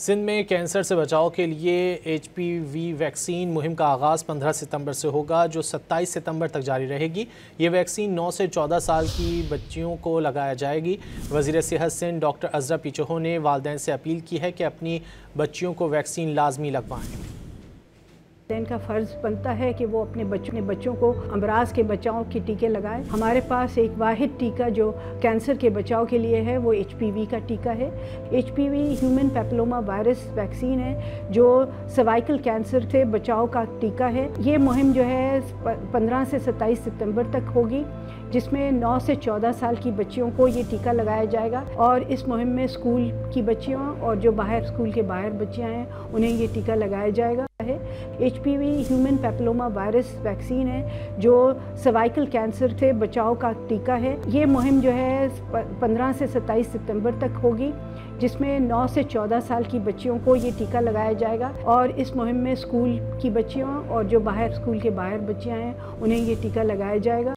سندھ میں کینسر سے بچاؤ کے لیے ایچ پی وی ویکسین مہم کا آغاز 15 ستمبر سے ہوگا جو 27 ستمبر تک جاری رہے گی۔ یہ ویکسین 9 سے 14 سال کی بچیوں کو لگایا جائے گی۔ وزیر صحت سندھ ڈاکٹر عزرا پیچھو نے والدین سے اپیل کی ہے کہ اپنی بچیوں کو ویکسین لازمی لگوائیں۔ ان کا فرض بنتا ہے کہ وہ اپنے بچوں کو امراض کے بچاؤ کے ٹیکے لگائیں۔ ہمارے پاس ایک واحد ٹیکہ جو کینسر کے بچاؤ کے لیے ہے وہ ایچ پی وی کا ٹیکہ ہے۔ H P V human papilloma virus vaccine ہے جو سروائیکل کینسر سے بچاؤ کا ٹیکہ ہے۔ یہ مہم جو ہے 15 سے 27 ستمبر تک ہوگی، جس میں 9 سے 14 سال کی بچیوں کو یہ ٹیکہ لگایا جائے گا، اور اس مہم میں اسکول کی بچیوں اور جو اسکول کے باہر بچیاں ہیں انہیں یہ ٹیکہ لگایا جائے گا۔ H P V human papilloma virus vaccine ہے جو سروائیکل کینسر سے بچاؤ کا ٹیکہ ہے۔ یہ مہم جو ہے 15 سے 27 ستمبر تک ہوگی، جس میں 9 سے 14 سال کی بچیوں کو یہ ٹیکہ لگایا جائے گا، اور اس مہم میں اسکول کی بچیوں اور جو اسکول کے باہر بچیاں ہیں انہیں یہ ٹیکہ لگایا جائے گا۔